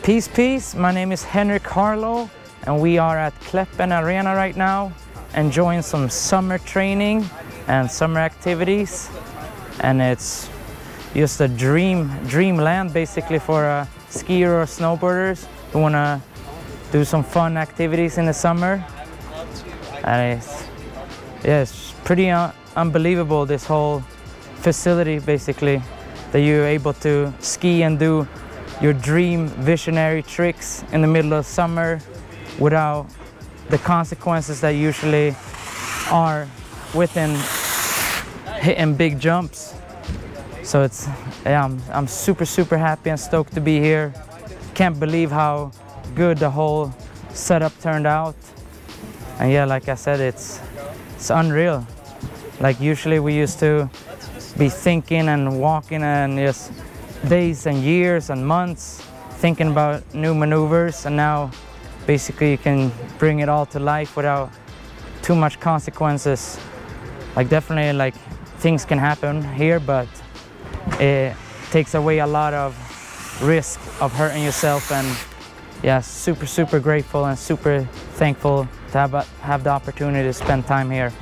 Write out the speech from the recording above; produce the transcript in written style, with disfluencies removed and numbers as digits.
Peace, peace. My name is Henrik Harlaut, and we are at Kläppen Arena right now, enjoying some summer training and summer activities. And it's just a dreamland basically for a skier or snowboarders who want to do some fun activities in the summer. And it's pretty unbelievable, this whole facility basically, that you're able to ski and do your dream visionary tricks in the middle of summer without the consequences that usually are within hitting big jumps. So it's, yeah, I'm super happy and stoked to be here. Can't believe how good the whole setup turned out. And yeah, like I said, it's unreal. Like usually we used to be thinking and walking and just days and years and months thinking about new maneuvers, and now basically you can bring it all to life without too much consequences. Like definitely like things can happen here, but it takes away a lot of risk of hurting yourself. And yeah, super grateful and super thankful to have the opportunity to spend time here.